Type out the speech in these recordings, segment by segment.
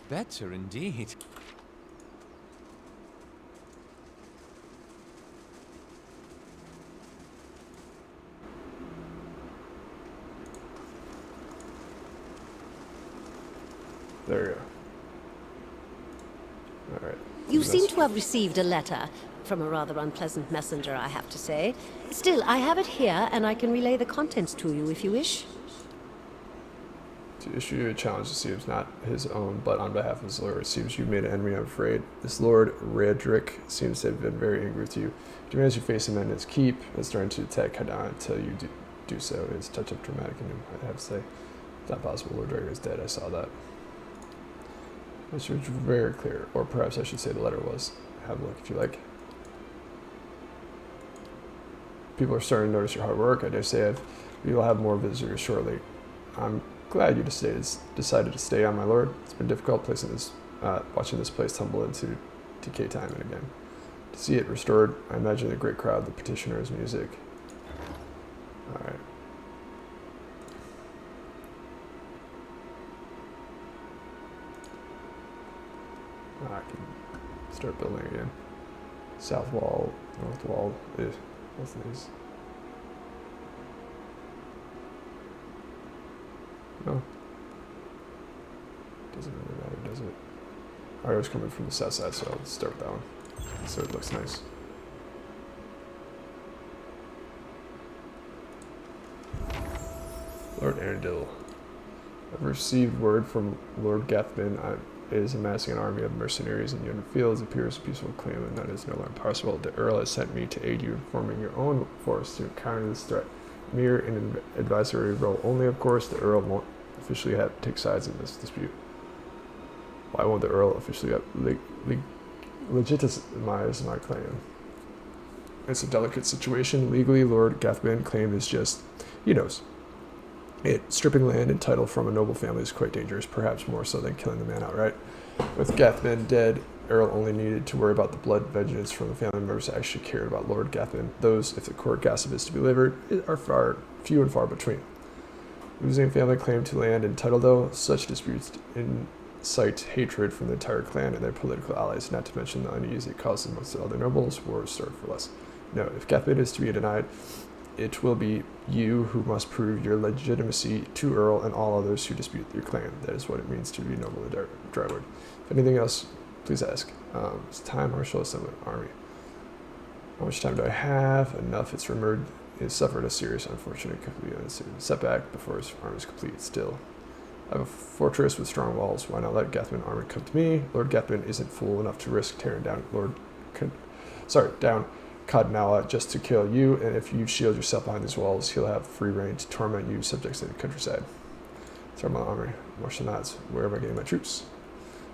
better indeed. There you go. Alright. You seem to have received a letter from a rather unpleasant messenger, I have to say. Still, I have it here, and I can relay the contents to you if you wish. To issue you a challenge that seems not his own, but on behalf of his lord. It seems you've made an enemy, I'm afraid. This Lord Redrick seems to have been very angry with you. He demands you face him in his keep, and starting to attack Hadana until you do so. It's a touch of dramatic in him, I have to say. It's not possible. Lord Redrick is dead. I saw that. Which was very clear, or perhaps I should say the letter was. Have a look if you like. People are starting to notice your hard work. I dare say we will have more visitors shortly. I'm glad you decided to stay on, my lord. It's been difficult watching this place tumble into decay time and again. To see it restored, I imagine the great crowd, the petitioners, music. All right. I can start building again. South wall, north wall. What's these? No. Doesn't really matter, does it? Arda's coming from the south side, so I'll start with that one. So it looks nice. Lord Arundel. I've received word from Lord Gathbin is amassing an army of mercenaries in Yenwood fields. It appears a peaceful claim, and that is no longer possible. The Earl has sent me to aid you in forming your own force to counter this threat. Mere in an advisory role only, of course. The Earl won't officially take sides in this dispute. Why won't the Earl officially legitimize my claim? It's a delicate situation. Legally, Lord Gathbin claim is just, he knows. Stripping land and title from a noble family is quite dangerous, perhaps more so than killing the man outright. With Gathbin dead, Earl only needed to worry about the blood vengeance from the family members that actually cared about Lord Gathbin. Those, if the court gossip is to be delivered, are few and far between. Losing a family claim to land and title, though, such disputes incite hatred from the entire clan and their political allies, not to mention the unease it causes amongst the other nobles. War is starved for less. No, if Gathbin is to be denied, it will be you who must prove your legitimacy to Earl and all others who dispute your claim. That is what it means to be noble in Drywood. If anything else, please ask. It's time, Marshal, assemble an army. How much time do I have? Enough. It's rumored he has suffered a serious, unfortunate, setback before his army is complete. Still, I have a fortress with strong walls. Why not let Gathbin army come to me? Lord Gathbin isn't fool enough to risk tearing down down Caed Nua just to kill you, and if you shield yourself behind these walls, he'll have free reign to torment you subjects in the countryside. Start my army. Marshal nods. Where am I getting my troops?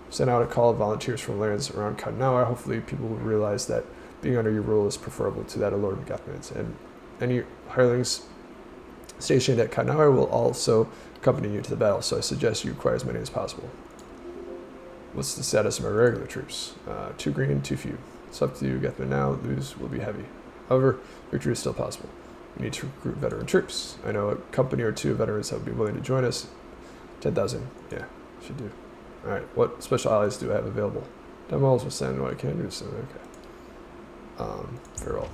Send out a call of volunteers from lands around Caed Nua. Hopefully people will realize that being under your rule is preferable to that of Lord Gathbin's, and any hirelings stationed at Caed Nua will also accompany you to the battle, so I suggest you acquire as many as possible. What's the status of my regular troops? 2 green, 2 few. It's up to you, Gathbin now. Lose will be heavy. However, victory is still possible. We need to recruit veteran troops. I know a company or 2 of veterans that would be willing to join us. 10,000. Yeah, should do. Alright, what special allies do I have available? Demos will send what I can do, so okay. Farewell.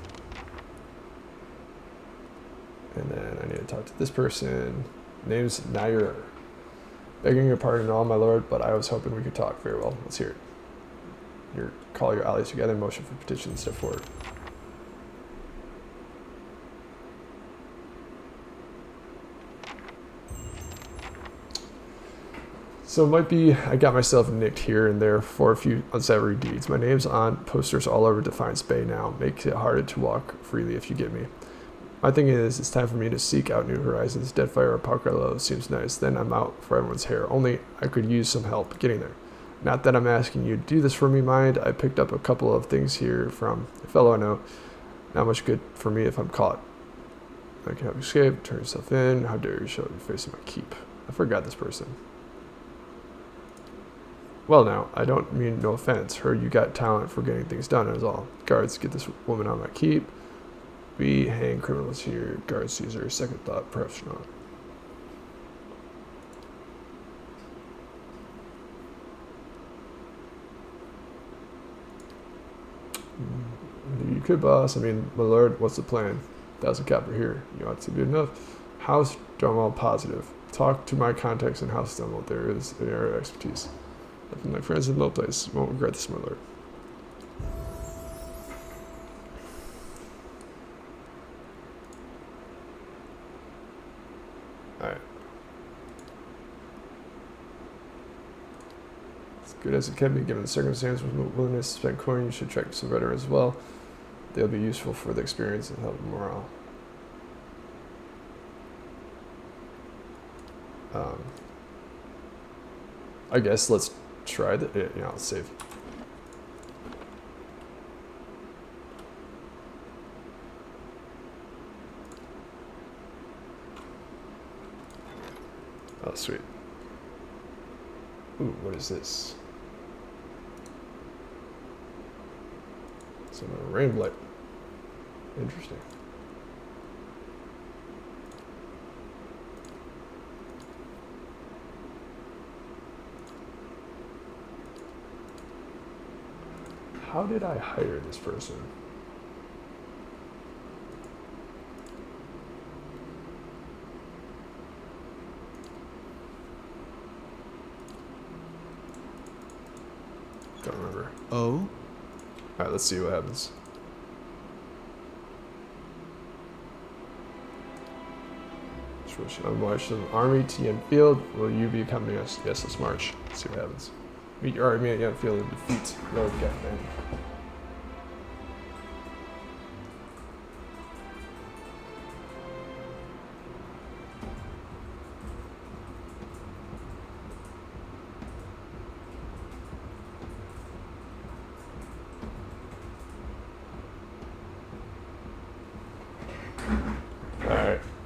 And then I need to talk to this person. Name's Nyry. Begging your pardon, all my lord, but I was hoping we could talk. Very well. Let's hear it. Call your allies together. Motion for petition. Step forward. So it might be I got myself nicked here and there for a few unsavory deeds. My name's on posters all over Defiance Bay now. Makes it harder to walk freely if you get me. My thing is, it's time for me to seek out new horizons. Deadfire or Parkerlow seems nice. Then I'm out for everyone's hair. Only I could use some help getting there. Not that I'm asking you to do this for me, mind. I picked up a couple of things here from a fellow I know. Not much good for me if I'm caught. I can help you escape. Turn yourself in. How dare you show your face in my keep. I forgot this person. Well now, I don't mean no offense. Heard you got talent for getting things done, is all. Guards, get this woman on my keep. We hang criminals here. Guards, Caesar. Second thought, perhaps not. You could, boss. I mean, my lord, what's the plan? 1,000 copper here. You ought to be enough. House Dunwall positive. Talk to my contacts in House Dunwall. There is an area of expertise. Nothing like friends in low place. Won't regret this, my lord. Alright. As good as it can be given the circumstance with willingness to spend coin, you should check some veterans as well. They'll be useful for the experience and help morale. I guess let's try that. Yeah, let's save. Oh, sweet. Ooh, what is this? Some rain blight. Interesting. How did I hire this person? Don't remember. Oh? Alright, let's see what happens. I'm marching an army to Yenfield. Will you be accompanying us? Yes, let's march. Let's see what happens. Meet your army at Yenfield and defeat Lord Gathbin.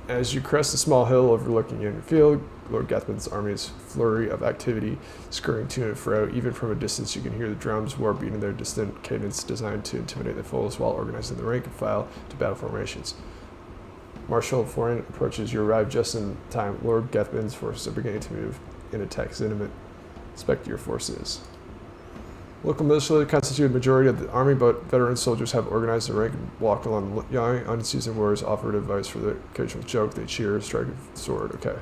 As you crest a small hill overlooking Yenfield, Lord Gathbin's army's flurry of activity scurrying to and fro. Even from a distance, you can hear the drums war beating their distant cadence designed to intimidate the foes while organizing the rank and file to battle formations. Marshal Forwyn approaches. You arrive just in time. Lord Gathbin's forces are beginning to move in attack Zinimit. Inspect your forces. Local militia constitute the majority of the army, but veteran soldiers have organized their rank and walk along. Young, unseasoned warriors offered advice for the occasional joke. They cheer, strike a sword. Okay.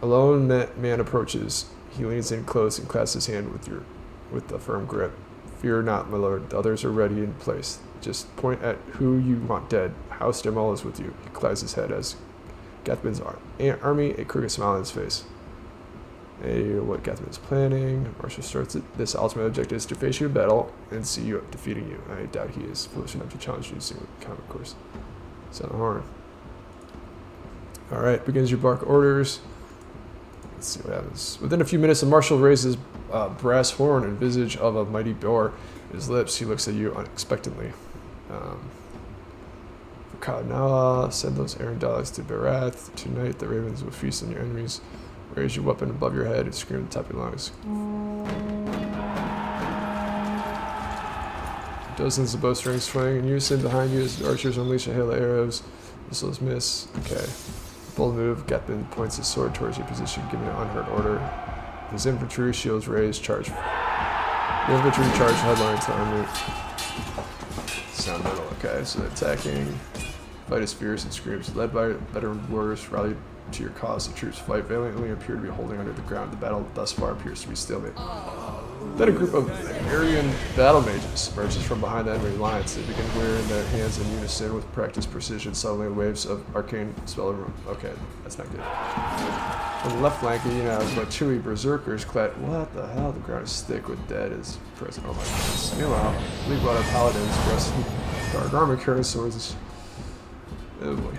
A lone man approaches. He leans in close and clasps his hand with a firm grip. Fear not, my lord. The others are ready in place. Just point at who you want dead. House Dunwall is with you. He claps his head as Gathbin's army, a crooked smile on his face. What Gathbin is planning. Marshal starts it. This ultimate objective is to face you in battle and see you defeating you. I doubt he is foolish enough to challenge you using common course. Sound the horn. Alright, begins your bark orders. Let's see what happens. Within a few minutes, the Marshal raises brass horn and visage of a mighty boar. His lips, he looks at you unexpectedly. For Caed Nua, send those errand dogs to Berath. Tonight, the ravens will feast on your enemies. Raise your weapon above your head and scream at the top of your lungs. Dozens of bowstrings swing in unison behind you as the archers unleash a hail of arrows. Missiles miss. Okay. Bold move. Gathbin points his sword towards your position, giving an unheard order. His infantry, shields raised, charge. The infantry charge headline to army. Sound metal. Okay, so attacking. Fight is fierce and screams. Led by veteran warriors, rally to your cause. The troops fight valiantly and appear to be holding under the ground. The battle thus far appears to be stalemate. Then a group of Aryan battle mages emerges from behind the enemy lines. They begin wearing their hands in unison with practiced precision. Suddenly, waves of arcane spell. Okay, that's not good. On the left flank, you know, about 2 berserkers clad. What the hell? The ground is thick with dead as present. Oh my goodness. Meanwhile, bleak blood of paladins dressed in dark armor carrying swords. Oh boy.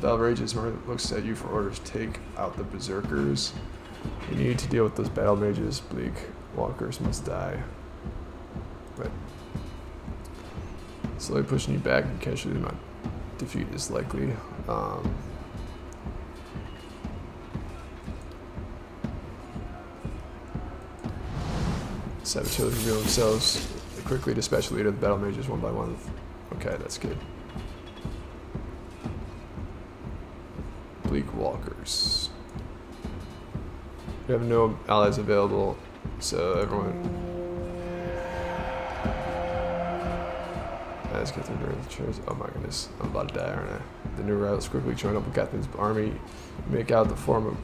Battle rages. Martin looks at you for orders. Take out the berserkers. You need to deal with those battle mages. Bleak walkers must die. But slowly pushing you back and casually not defeat is likely. Saboteurs reveal themselves. They quickly dispatch the leader of the battle mages one by one. Okay, that's good. Bleak walkers. We have no allies available, so everyone. As Gathbin during the chairs. Oh my goodness, I'm about to die, aren't I? The new rebels quickly join up with Gathbin's army. Make out the form of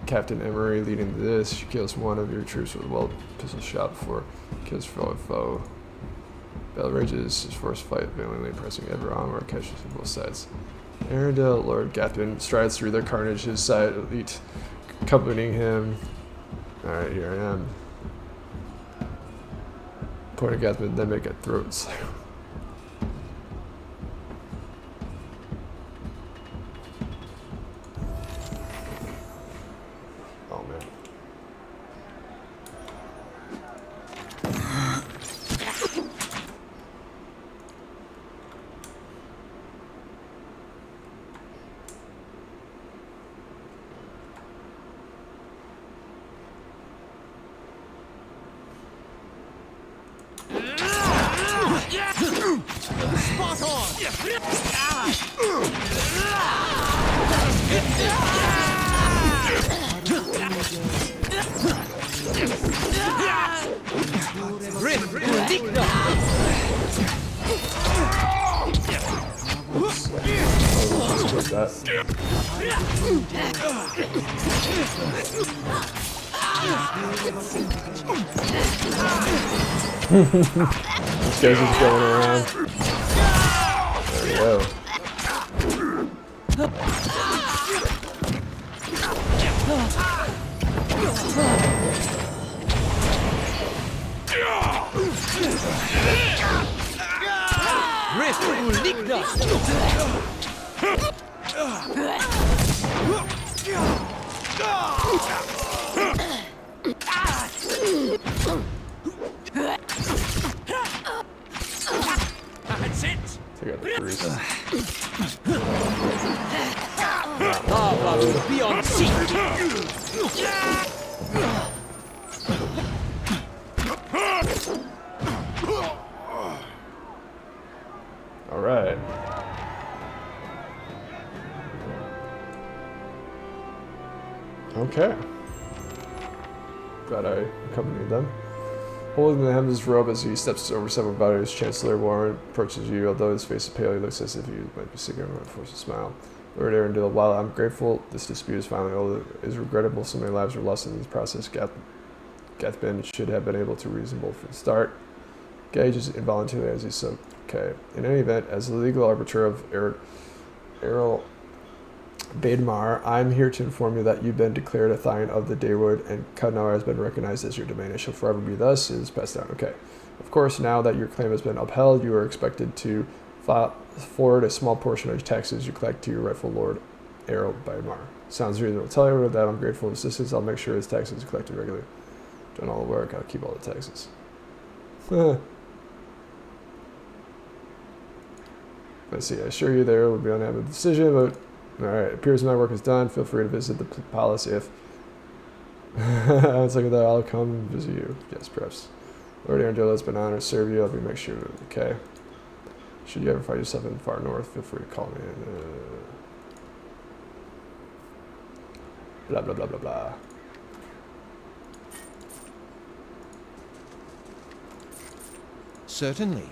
Captain Emery leading this. She kills one of your troops with a well pistol shot before kills fellow foe. Battle rages, his force fight valiantly, pressing ever onward, catches from both sides. Arda, Lord Gathbin strides through their carnage, his side elite accompanying him. Alright, here I am. Point at Gathbin, then make a throat slam. Oh man. Spot on! This guy's just going around. There we go. That's it! Take out the grease. Be on seat! Alright. Okay. Glad I accompanied them. Holding the hem of his robe as he steps over several bodies, Chancellor Warrin approaches you. Although his face is pale, he looks as if he might be sick and forced a smile. Lord Arundel, while I'm grateful this dispute is finally over, it is regrettable so many lives were lost in this process. Gathbin should have been able to reasonable from the start. Gauges involuntarily as he said, okay. In any event, as the legal arbiter of Errol Baedmar, I'm here to inform you that you've been declared a Thine of the Yenwood, and Caed Nua has been recognized as your domain. It shall forever be thus. It is passed down. Okay. Of course, now that your claim has been upheld, you are expected to forward a small portion of your taxes you collect to your rightful lord, Errol Baedmar. Sounds reasonable. Tell you that I'm grateful for assistance. I'll make sure his taxes are collected regularly. Done all the work. I'll keep all the taxes. Let's see. I assure you there will be unhappy with the decision, but alright, it appears my work is done. Feel free to visit the palace if it's like that. I'll come and visit you. Yes, perhaps. Lord Arundel, it's been an honor to serve you. I'll be make sure. Okay. Should you ever find yourself in the far north, feel free to call me. Blah blah blah blah blah. Certainly.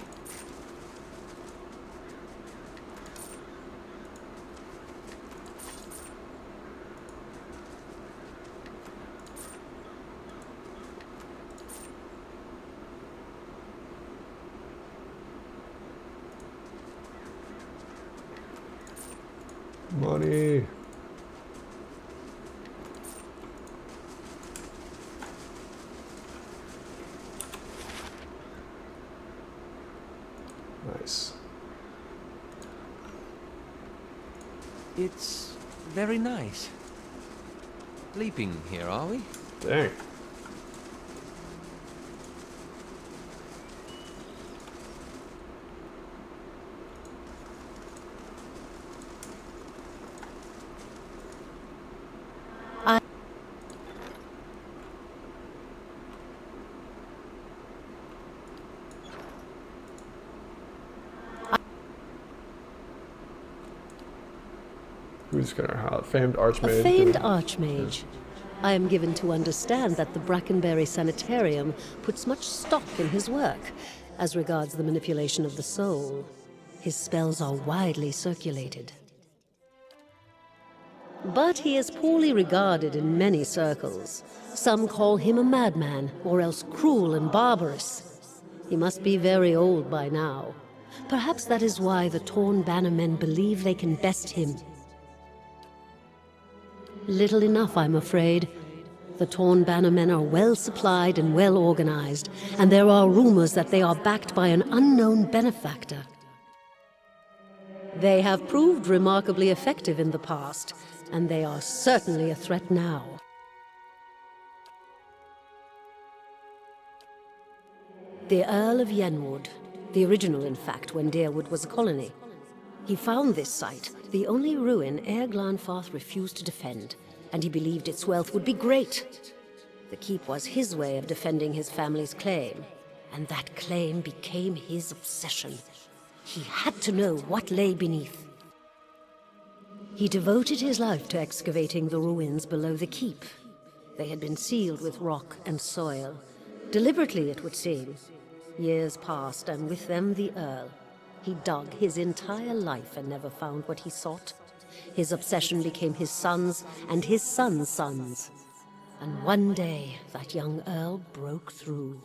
Money. Nice. It's very nice. Sleeping here, are we? Dang. Who's gonna howl? Famed archmage. A famed archmage. I am given to understand that the Brackenberry Sanitarium puts much stock in his work, as regards the manipulation of the soul. his spells are widely circulated. But he is poorly regarded in many circles. Some call him a madman, or else cruel and barbarous. He must be very old by now. Perhaps that is why the Torn Bannermen believe they can best him. Little enough, I'm afraid. The Torn Bannermen are well supplied and well organized, and there are rumors that they are backed by an unknown benefactor. They have proved remarkably effective in the past, and they are certainly a threat now. The Earl of Yenwood, the original in fact when Deerwood was a colony. He found this site, the only ruin Ere Glanfarth refused to defend, and he believed its wealth would be great. The keep was his way of defending his family's claim, and that claim became his obsession. He had to know what lay beneath. He devoted his life to excavating the ruins below the keep. They had been sealed with rock and soil, deliberately it would seem. Years passed, and with them the Earl. He dug his entire life and never found what he sought. His obsession became his sons and his sons' sons. And one day, that young Earl broke through.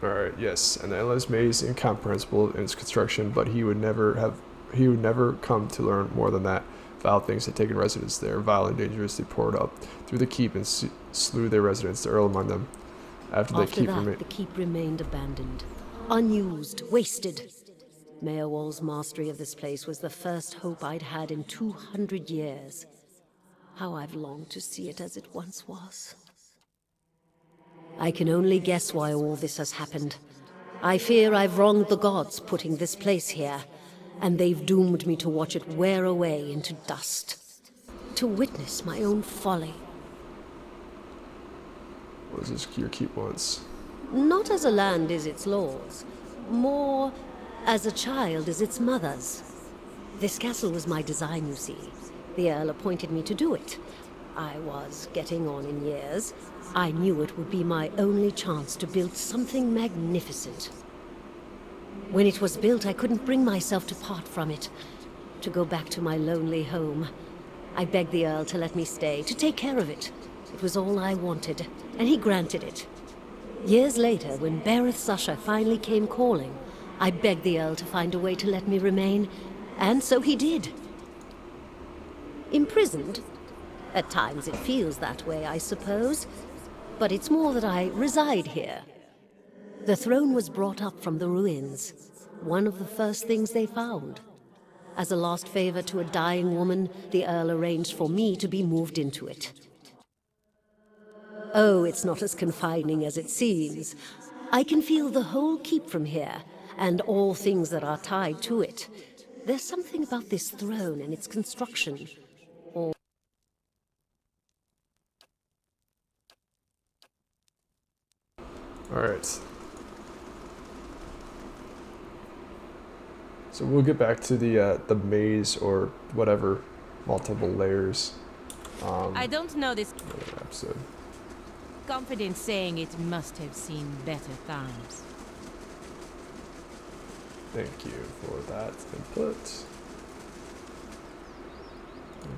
Alright, yes, an endless maze incomprehensible in its construction, but he would never come to learn more than that. Vile things had taken residence there, vile and dangerous. They poured up through the keep and slew their residents, the Earl among them. After that, the keep remained abandoned, unused, wasted. Mayorwall's mastery of this place was the first hope I'd had in 200 years. How I've longed to see it as it once was. I can only guess why all this has happened. I fear I've wronged the gods putting this place here, and they've doomed me to watch it wear away into dust. To witness my own folly. What does this your keep wants? Not as a land is its lord's, more as a child is its mother's. This castle was my design, you see. The Earl appointed me to do it. I was getting on in years. I knew it would be my only chance to build something magnificent. When it was built, I couldn't bring myself to part from it, to go back to my lonely home. I begged the Earl to let me stay, to take care of it. It was all I wanted, and he granted it. Years later, when Berath's usher finally came calling, I begged the Earl to find a way to let me remain, and so he did. Imprisoned? At times it feels that way, I suppose. But it's more that I reside here. The throne was brought up from the ruins, one of the first things they found. As a last favor to a dying woman, the Earl arranged for me to be moved into it. Oh, it's not as confining as it seems. I can feel the whole keep from here, and all things that are tied to it. There's something about this throne and its construction. Alright. So we'll get back to the maze or whatever, multiple layers. I don't know this episode. Confident saying it must have seen better times. Thank you for that input.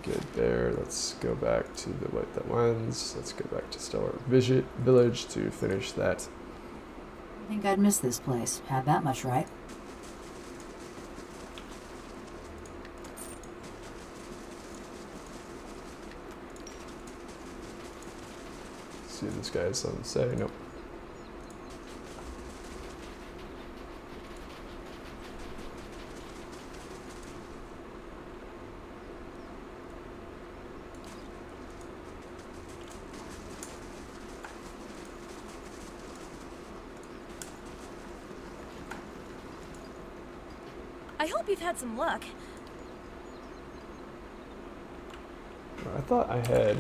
Good there. Let's go back to the light that lens. Let's go back to Stalwart Village to finish that. I think I'd miss this place. Had that much right. See if this guy has something to say. Nope. I hope you've had some luck. I thought I had.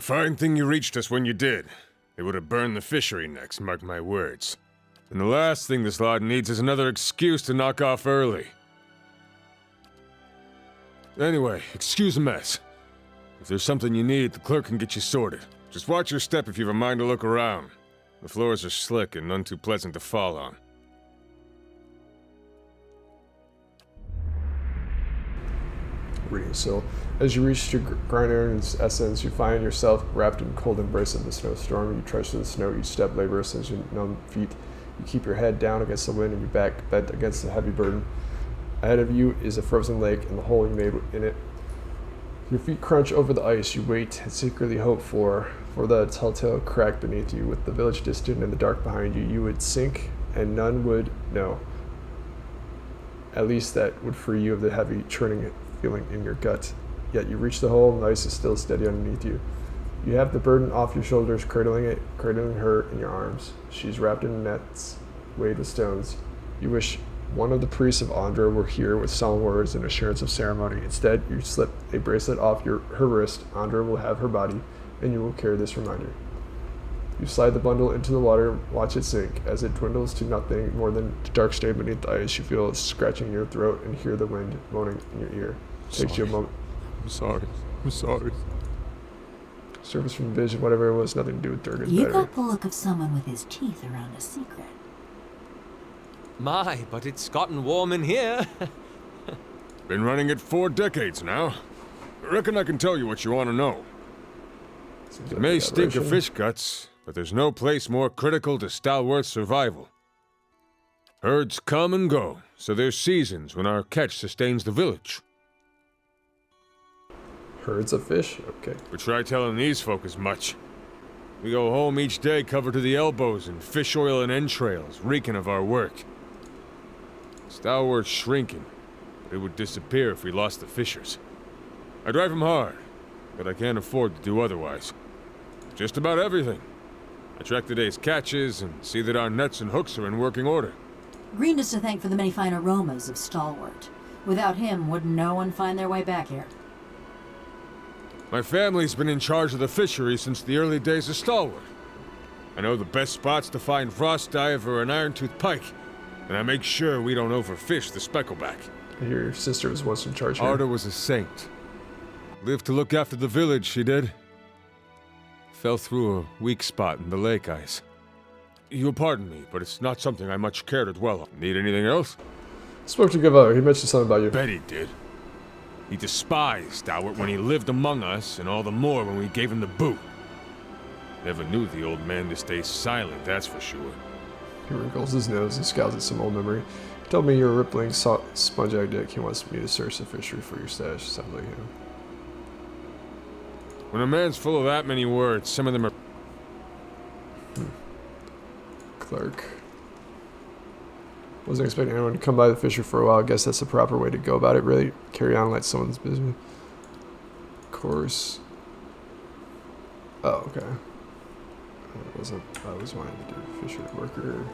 a fine thing you reached us when you did. They would have burned the fishery next, mark my words. And the last thing this lot needs is another excuse to knock off early. Anyway, excuse the mess. If there's something you need, the clerk can get you sorted. Just watch your step if you have a mind to look around. The floors are slick and none too pleasant to fall on. Reading still. As you reach your Grynde's essence, you find yourself wrapped in cold embrace of the snowstorm. You trudge through the snow, each step laborious as your numb feet. You keep your head down against the wind and your back bent against the heavy burden. Ahead of you is a frozen lake and the hole you made in it. Your feet crunch over the ice. You wait and secretly hope for the telltale crack beneath you. With the village distant and the dark behind you, you would sink and none would know. At least that would free you of the heavy churning feeling in your gut. Yet you reach the hole and the ice is still steady underneath you. You have the burden off your shoulders, cradling her in your arms. She's wrapped in nets, weighed with stones. You wish one of the priests of Arda were here with solemn words and assurance of ceremony. Instead, you slip a bracelet off her wrist. Arda will have her body, and you will carry this reminder. You slide the bundle into the water, watch it sink. As it dwindles to nothing more than a dark stain beneath the ice, you feel it scratching in your throat and hear the wind moaning in your ear. Takes you a moment. I'm sorry. Surface from vision, whatever it was, nothing to do with Durgan's You battery. got the look of someone with his teeth around a secret. My, but it's gotten warm in here. Been running it 4 decades now. I reckon I can tell you what you want to know. It may stink of fish guts, but there's no place more critical to Stalwart's survival. Herds come and go, so there's seasons when our catch sustains the village. Herds of fish? Okay. We try telling these folk as much. We go home each day covered to the elbows in fish oil and entrails, reeking of our work. Stalwart's shrinking, but it would disappear if we lost the fishers. I drive them hard, but I can't afford to do otherwise. Just about everything. I track the day's catches and see that our nets and hooks are in working order. Grynde is to thank for the many fine aromas of Stalwart. Without him, would no one find their way back here? My family's been in charge of the fishery since the early days of Stalwart. I know the best spots to find frost diver and iron-toothed pike, and I make sure we don't overfish the speckleback. I hear your sister was once in charge here. Arda was a saint. Lived to look after the village, she did. Fell through a weak spot in the lake ice. You'll pardon me, but it's not something I much care to dwell on. Need anything else? Spoke to Gavella. He mentioned something about you. Bet he did. He despised Stalwart when he lived among us, and all the more when we gave him the boot. Never knew the old man to stay silent, that's for sure. He wrinkles his nose and scowls at some old memory. He told me you're a rippling sponge-eyed dick. He wants me to search the fishery for your stash. Sounds like him. When a man's full of that many words, some of them are... Clerk. Wasn't expecting anyone to come by the fishery for a while. I guess that's the proper way to go about it, really. Carry on like someone's business. Of course. Oh, okay. I always wanted to do fishery worker.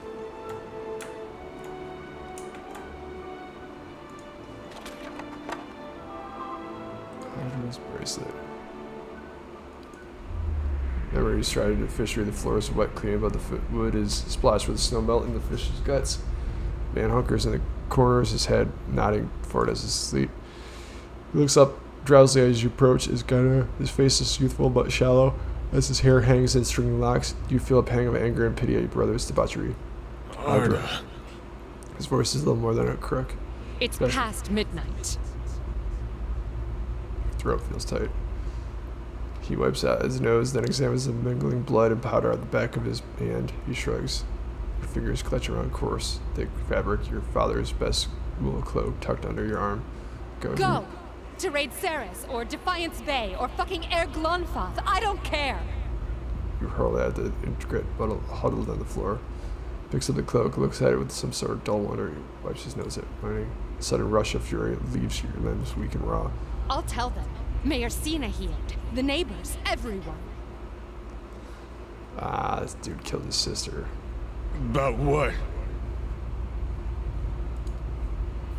Arda's bracelet. Never he strided to fishery. The floor is wet, clean, but the wood is splashed with snow melt in the fish's guts. Man hunkers in the corners, his head nodding forward as he sleep. He looks up drowsily as you approach. His face is youthful but shallow. As his hair hangs in stringy locks, you feel a pang of anger and pity at your brother's debauchery. Arda. His voice is little more than a crook. It's past midnight. Throat feels tight. He wipes out his nose, then examines the mingling blood and powder at the back of his hand. He shrugs. Your fingers clutch around coarse, thick fabric, your father's best wool cloak tucked under your arm. Go! To raid Ceres, or Defiance Bay, or fucking Air Glonfoth. I don't care! You hurl at the intricate bundle huddled on the floor. Picks up the cloak, looks at it with some sort of dull wonder. He wipes his nose at it. A sudden rush of fury leaves your limbs weak and raw. I'll tell them. Mayor Sina healed. The neighbors, everyone. Ah, this dude killed his sister. About what?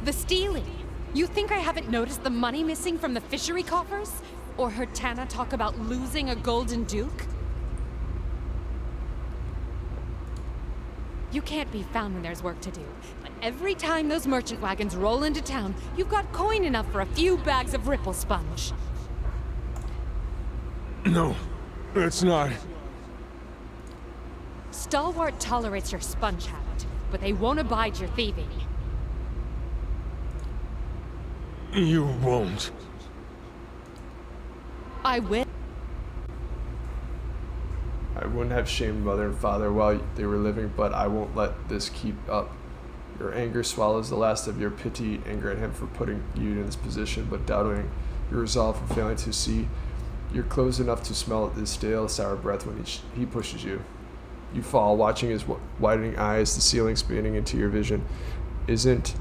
The stealing. You think I haven't noticed the money missing from the fishery coffers? Or heard Tana talk about losing a golden duke? You can't be found when there's work to do. But every time those merchant wagons roll into town, you've got coin enough for a few bags of ripple sponge. No, it's not. Stalwart tolerates your sponge habit, but they won't abide your thieving. You won't. I will. I wouldn't have shamed mother and father while they were living, but I won't let this keep up. Your anger swallows the last of your pity, anger at him for putting you in this position, but doubting your resolve for failing to see. You're close enough to smell his stale, sour breath when he pushes you. You fall, watching his widening eyes, the ceiling spinning into your vision. Isn't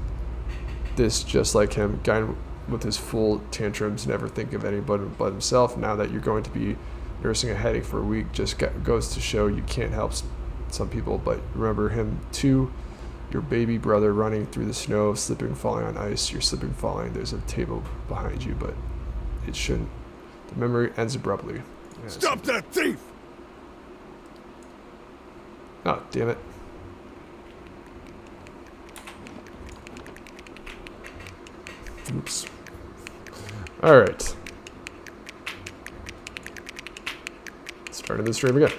this just like him? Guy with his full tantrums, never think of anybody but himself. Now that you're going to be nursing a headache for a week, just goes to show you can't help some people, but remember him too. Your baby brother running through the snow, slipping, falling on ice. You're slipping, falling. There's a table behind you, but it shouldn't. The memory ends abruptly. Yeah, Stop that thief! Oh, damn it. Oops. Alright. Starting the stream again.